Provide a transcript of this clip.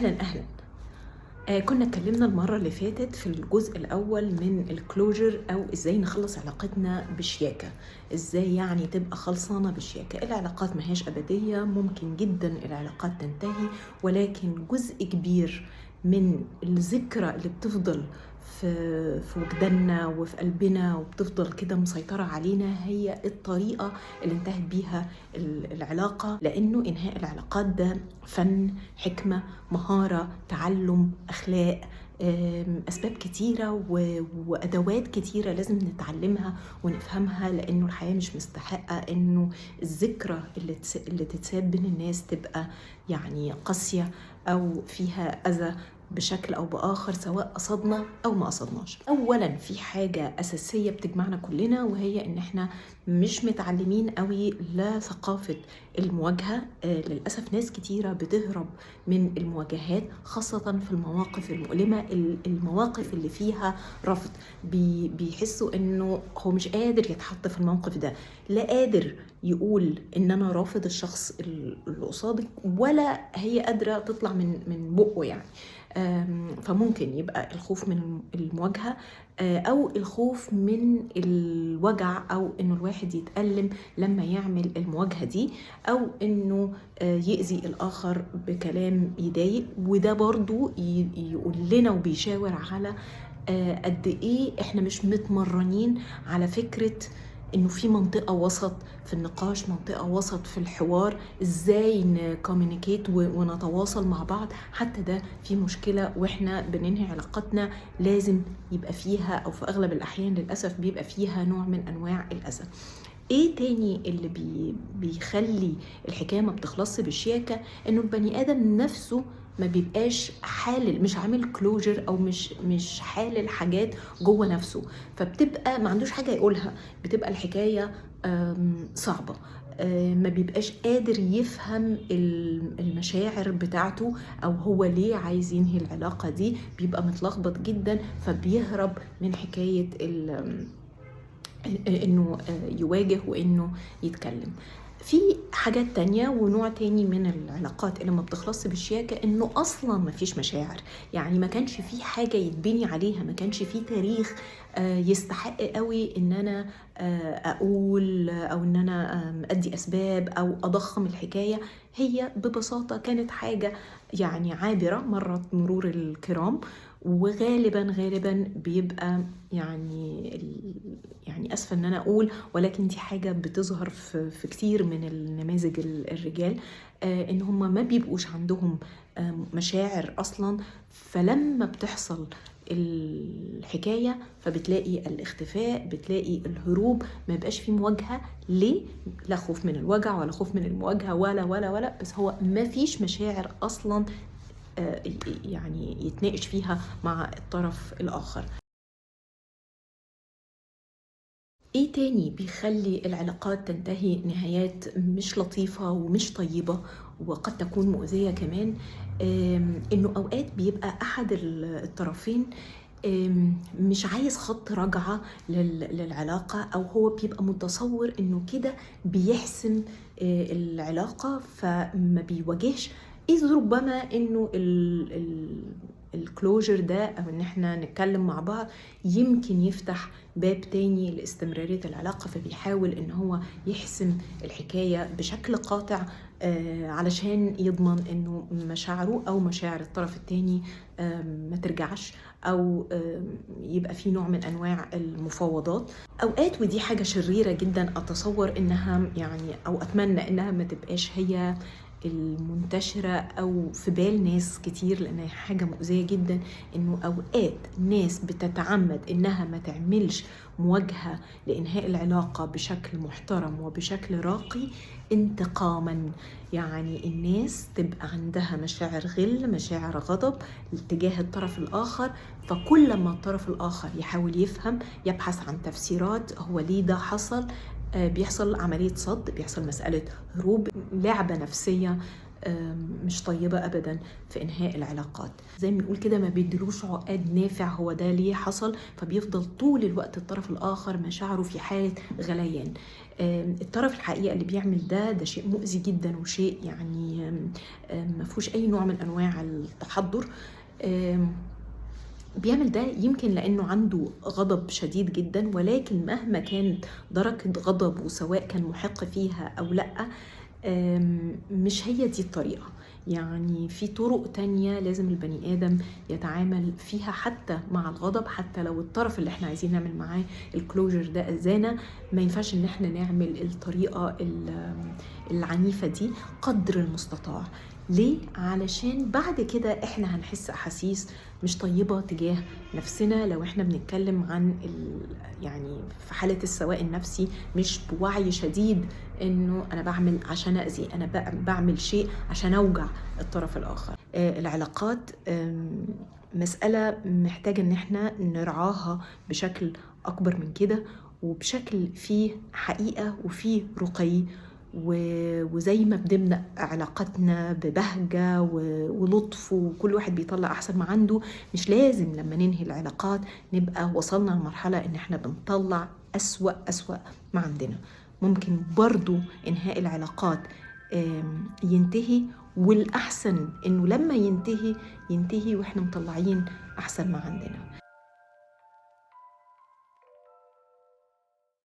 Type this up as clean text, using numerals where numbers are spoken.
أهلا أهلا. كنا اتكلمنا المرة اللي فاتت في الجزء الأول من الكلوجر أو إزاي نخلص علاقتنا بشياكة. إزاي يعني تبقى خلصانة بشياكة. العلاقات ماهيش أبدية، ممكن جدا العلاقات تنتهي، ولكن جزء كبير من الذكرى اللي بتفضل في وجداننا وفي قلبنا وبتفضل كده مسيطرة علينا هي الطريقة اللي انتهت بيها العلاقة، لأنه إنهاء العلاقات ده فن، حكمة، مهارة، تعلم، أخلاق، أسباب كتيرة وأدوات كتيرة لازم نتعلمها ونفهمها، لأنه الحياة مش مستحقة أنه الذكرى اللي تتساب بين الناس تبقى يعني قاسية أو فيها أذى بشكل أو بآخر، سواء قصدنا أو ما قصدناش. أولا في حاجة أساسية بتجمعنا كلنا، وهي إن إحنا مش متعلمين قوي لا ثقافة المواجهة. للأسف ناس كتيرة بتهرب من المواجهات، خاصة في المواقف المؤلمة، المواقف اللي فيها رفض. بيحسوا إنه هو مش قادر يتحط في الموقف ده، لا قادر يقول إن أنا رافض الشخص اللي قصادك، ولا هي قادرة تطلع من بقه يعني. فممكن يبقى الخوف من المواجهة، أو الخوف من الوجع، أو إنه الواحد يتألم لما يعمل المواجهة دي، أو إنه يأذي الآخر بكلام يضايق. وده برضو يقول لنا وبيشاور على قد إيه إحنا مش متمرنين على فكرة إنه في منطقة وسط في النقاش، منطقة وسط في الحوار، إزاي نكومينيكيت ونتواصل مع بعض. حتى ده في مشكلة وإحنا بننهي علاقتنا، لازم يبقى فيها، أو في أغلب الأحيان للأسف بيبقى فيها نوع من أنواع الأذى. ايه تاني اللي بيخلي الحكاية ما بتخلصش بالشياكة؟ انه البني ادم نفسه ما بيبقاش حالل، مش عامل كلوجر، او مش حالل حاجات جوه نفسه، فبتبقى ما عندوش حاجة يقولها، بتبقى الحكاية صعبة. ما بيبقاش قادر يفهم المشاعر بتاعته، او هو ليه عايز ينهي العلاقة دي، بيبقى متلخبط جدا، فبيهرب من حكاية انه يواجه وانه يتكلم. في حاجات تانية ونوع تاني من العلاقات اللي ما بتخلص بالشياكة، انه اصلا ما فيش مشاعر، يعني ما كانش في حاجة يتبني عليها، ما كانش في تاريخ يستحق قوي ان انا اقول، او ان انا ادي اسباب او اضخم الحكاية. هي ببساطة كانت حاجة يعني عابرة، مرت مرور الكرام، وغالبا بيبقى يعني اسفه ان انا اقول، ولكن دي حاجه بتظهر في كتير من النماذج الرجال، ان هم ما بيبقوش عندهم مشاعر اصلا. فلما بتحصل الحكايه فبتلاقي الاختفاء، بتلاقي الهروب، ما يبقاش في مواجهه. ليه؟ لا خوف من الوجع ولا خوف من المواجهه ولا بس هو ما فيش مشاعر اصلا يعني يتناقش فيها مع الطرف الآخر. ايه تاني بيخلي العلاقات تنتهي نهايات مش لطيفة ومش طيبة، وقد تكون مؤذية كمان؟ انه اوقات بيبقى احد الطرفين مش عايز خط رجعة للعلاقة، او هو بيبقى متصور انه كده بيحسم العلاقة، فما بيواجهش، إذ ربما إنه الكلوجر ده، أو إن إحنا نتكلم مع بعض، يمكن يفتح باب تاني لاستمرارية العلاقة، فبيحاول إن هو يحسم الحكاية بشكل قاطع علشان يضمن إنه مشاعره أو مشاعر الطرف التاني ما ترجعش، أو يبقى في نوع من أنواع المفاوضات. أوقات، ودي حاجة شريرة جدا، أتصور إنها يعني، أو أتمنى إنها ما تبقاش هي المنتشرة أو في بال ناس كتير، لأنها حاجة مؤذية جدا، إنه أوقات ناس بتتعمد إنها ما تعملش مواجهة لإنهاء العلاقة بشكل محترم وبشكل راقي، انتقاما. يعني الناس تبقى عندها مشاعر غل، مشاعر غضب تجاه الطرف الآخر، فكل ما الطرف الآخر يحاول يفهم، يبحث عن تفسيرات هو ليه ده حصل، بيحصل عملية صد، بيحصل مسألة هروب، لعبة نفسية مش طيبة أبدا في إنهاء العلاقات. زي ما بنقول كده، ما بيدلوش عقاد نافع، هو ده ليه حصل، فبيفضل طول الوقت الطرف الآخر مشاعره في حالة غليان. الطرف الحقيقة اللي بيعمل ده شيء مؤذي جدا، وشيء يعني ما فيهوش أي نوع من أنواع التحضر. بيعمل ده يمكن لأنه عنده غضب شديد جدا، ولكن مهما كانت درجة غضبه سواء كان محق فيها أو لأ، مش هي دي الطريقة. يعني في طرق تانية لازم البني آدم يتعامل فيها حتى مع الغضب، حتى لو الطرف اللي احنا عايزين نعمل معاه الكلوجر ده أذانا، ما ينفعش ان احنا نعمل الطريقة العنيفة دي قدر المستطاع. ليه؟ علشان بعد كده احنا هنحس أحاسيس مش طيبة تجاه نفسنا. لو احنا بنتكلم عن يعني في حالة السواء النفسي، مش بوعي شديد انه انا بعمل عشان اذي، انا بعمل شيء عشان اوجع الطرف الاخر. العلاقات مسألة محتاجة ان احنا نرعاها بشكل اكبر من كده، وبشكل فيه حقيقة وفيه رقي، وزي ما بنبنى علاقتنا ببهجة ولطف، وكل واحد بيطلع أحسن ما عنده. مش لازم لما ننهي العلاقات نبقى وصلنا لمرحلة إن احنا بنطلع أسوأ ما عندنا. ممكن برضو إنهاء العلاقات ينتهي، والأحسن إنه لما ينتهي وإحنا مطلعين أحسن ما عندنا.